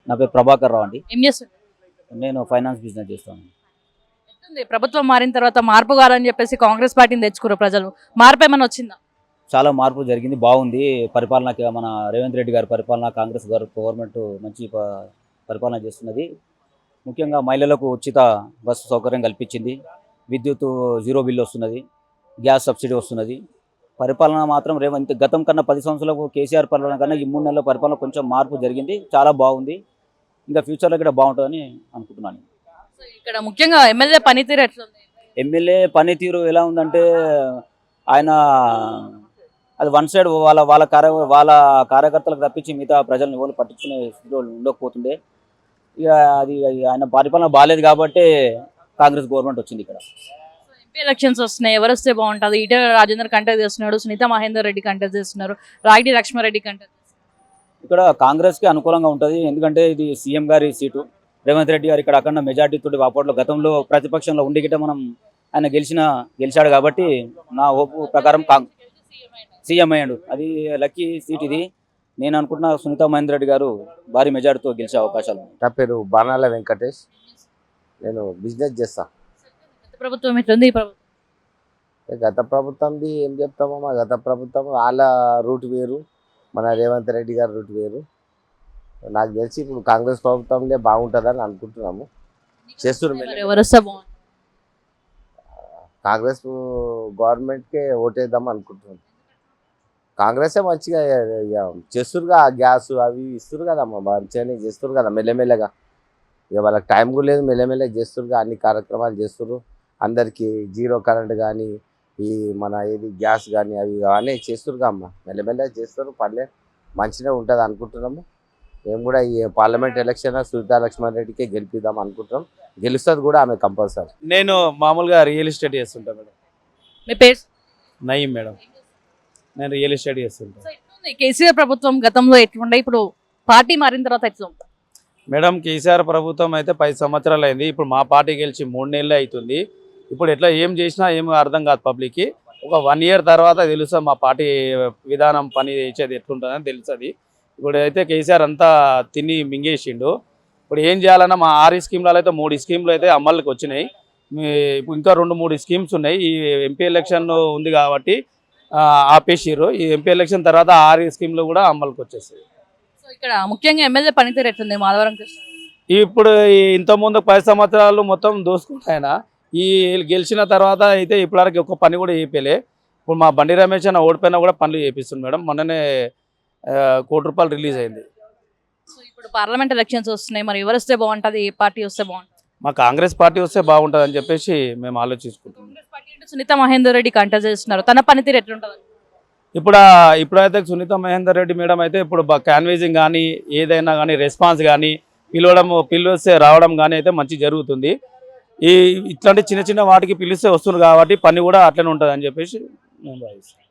నా పేరు ప్రభాకర్ రావు అండి. ఏం చేస్తుంది? నేను ఫైనాన్స్ బిజినెస్ చేస్తాను. ఎట్లుంది? ప్రభుత్వం మారిన తర్వాత మార్పు కావాలని చెప్పేసి కాంగ్రెస్ పార్టీని తెచ్చుకున్నారు ప్రజలు. మార్పు ఏమైనా వచ్చిందా? చాలా మార్పు జరిగింది, బాగుంది. పరిపాలనకి మన రేవంత్ రెడ్డి గారి పరిపాలన, కాంగ్రెస్ గవర్నమెంట్ మంచి పరిపాలన చేస్తున్నది. ముఖ్యంగా మహిళలకు ఉచిత బస్సు సౌకర్యం కల్పించింది. విద్యుత్ జీరో బిల్లు వస్తున్నది, గ్యాస్ సబ్సిడీ వస్తున్నది. పరిపాలన మాత్రం రేవంత్ గతం కన్నా 10 సంవత్సరాలకు కేసీఆర్ పరిపాలన కన్నా ఈ 3 నెలల పరిపాలన కొంచెం మార్పు జరిగింది, చాలా బాగుంది. ఇంకా ఫ్యూచర్లో కూడా బాగుంటుందని అనుకుంటున్నాను. సో ఇక్కడ ముఖ్యంగా ఎమ్మెల్యే పనితీరు ఎట్లుంది? ఎమ్మెల్యే పనితీరు ఎలా ఉందంటే ఆయన అది వన్ సైడ్ వాళ్ళ కార్యకర్తలకు తప్పించి మిగతా ప్రజలను ఎవరు పట్టించుకునే స్థితిలో ఉండకపోతుండే. ఇక అది ఆయన పరిపాలన బాగాలేదు కాబట్టి కాంగ్రెస్ గవర్నమెంట్ వచ్చింది ఇక్కడ. ఎంపీ ఎలక్షన్స్ వస్తున్నాయి, ఎవరు వస్తే బాగుంటుంది? ఈటెల రాజేందర్ కంటెస్ట్ చేస్తున్నాడు, సునీత మహేందర్ రెడ్డి కంటెస్ట్ చేస్తున్నారు, రాగిడి లక్ష్మారెడ్డి కంటెస్ట్ చేస్తున్నారు. ఇక్కడ కాంగ్రెస్కి అనుకూలంగా ఉంటుంది, ఎందుకంటే ఇది సీఎం గారి సీటు. రేవంత్ రెడ్డి గారు ఇక్కడ అక్కడ మెజార్టీ తోటి అప్పట్లో గతంలో ప్రతిపక్షంలో ఉండి గిట్ట మనం ఆయన గెలిచాడు కాబట్టి నా ఓపు ప్రకారం సీఎం అయ్యాడు. అది లక్కీ సీట్ ఇది. నేను అనుకుంటున్నా సునీత మహేందర్ రెడ్డి గారు భారీ మెజార్టీతో గెలిచే అవకాశాలు ఉన్నాయి. నా పేరు బాణాల వెంకటేష్, నేను బిజినెస్ చేస్తా. గత ప్రభుత్వం ఎట్లుంది? ఈ ప్రభుత్వం గత ప్రభుత్వంది ఏం చెప్తామో, గత ప్రభుత్వం వాళ్ళ రూట్ వేరు, మన రేవంత్ రెడ్డి గారి రూట్ వేరు. నాకు తెలిసి ఇప్పుడు కాంగ్రెస్ ప్రభుత్వంలో బాగుంటుందని అనుకుంటున్నాము. చేస్తున్నారు, ఎవరు వస్తే బాగుంటుంది? కాంగ్రెస్ గవర్నమెంట్కే ఓటేద్దాం అనుకుంటున్నాం. కాంగ్రెసే మంచిగా చేస్తురుగా, గ్యాస్ అవి ఇస్తురు కదమ్మా, మంచిగానే చేస్తురు కదా మెల్లమెల్లగా. ఇక వాళ్ళకి టైం కూడా లేదు, మెల్లమెల్లగా చేస్తురుగా, అన్ని కార్యక్రమాలు చేస్తురు. అందరికీ జీరో కరెంట్ కానీ, ఈ మన ఏది గ్యాస్ కానీ అవి కానీ చేస్తురుగా అమ్మ, మెల్లమెల్లగా చేస్తారు. పర్లే మంచిగా ఉంటుంది అనుకుంటున్నాము. మేము కూడా ఈ పార్లమెంట్ ఎలక్షన్ సునీతా లక్ష్మారెడ్డికే గెలిపిద్దాం అనుకుంటున్నాం. గెలుస్తుంది కూడా ఆమె కంపల్సరీ. నేను మామూలుగా రియల్ ఎస్టేట్ చేస్తుంటా మేడం. మీ పేరు? నయీం మేడం. నేను రియల్ ఎస్టేట్ చేస్తుంటా. సో ఎట్లుంది? కేసీఆర్ ప్రభుత్వం గతంలో ఎట్లుండే, ఇప్పుడు పార్టీ మారిన తర్వాత ఎట్లుంది? మేడం, కేసీఆర్ ప్రభుత్వం అయితే 10 సంవత్సరాలు అయింది. ఇప్పుడు మా పార్టీ గెలిచి 3 నెలలు అవుతుంది. ఇప్పుడు ఎట్లా ఏం చేసినా ఏం అర్థం కాదు పబ్లిక్కి. ఒక 1 ఇయర్ తర్వాత తెలుస్తుంది మా పార్టీ విధానం, పని చేసేది ఎట్లుంటుందని తెలుస్తుంది. ఇప్పుడు అయితే కేసీఆర్ అంతా తిని మింగేసిండు. ఇప్పుడు ఏం చేయాలన్నా మా 6 స్కీమ్లలో అయితే 3 స్కీమ్లు అయితే అమలుకి వచ్చినాయి. ఇప్పుడు ఇంకా 2-3 స్కీమ్స్ ఉన్నాయి. ఈ ఎంపీ ఎలక్షన్ ఉంది కాబట్టి ఆపేసిర్రు. ఈ ఎంపీ ఎలక్షన్ తర్వాత 6 స్కీమ్లు కూడా అమలుకి వచ్చేసాయి. సో ఇక్కడ ముఖ్యంగా ఎమ్మెల్యే పనితీరు ఎట్లుంది మాధవరం కృష్ణ? ఇప్పుడు ఇంతకుముందు 10 సంవత్సరాలు మొత్తం దోసుకుంటాయన. ఈ గెలిచిన తర్వాత అయితే ఇప్పటివరకు ఒక్క పని కూడా చేయలే. ఇప్పుడు మా బండి రమేష్ అన్న ఓడిపోయినా కూడా పనులు చేపిస్తుంది మేడం. మొన్ననే ₹1 కోటి రిలీజ్ అయింది. సో ఇప్పుడు పార్లమెంట్ ఎలక్షన్స్ వస్తున్నాయి, మరి ఎవరు వస్తే బాగుంటుంది? ఏ పార్టీ వస్తే బాగుంటుంది? మా కాంగ్రెస్ పార్టీ వస్తే బాగుంటుంది అని చెప్పేసి మేము ఆలోచించుకుంటున్నాం. కాంగ్రెస్ పార్టీ అంటే సునీత మహేందర్ రెడ్డి కంటెస్ట్ చేస్తున్నారు, తన పనితీరు ఎట్లుంటుంది? ఇప్పుడైతే సునీత మహేందర్ రెడ్డి మేడం అయితే ఇప్పుడు క్యాన్వేజింగ్ కానీ ఏదైనా కానీ రెస్పాన్స్ కానీ పిలిస్తే రావడం కానీ అయితే మంచి జరుగుతుంది. ఇట్లాంటి చిన్న చిన్న వాటికి పిలిస్తే వస్తున్నారు కాబట్టి పని కూడా అట్లనే ఉంటుంది అని చెప్పేసి నేను భావిస్తాను.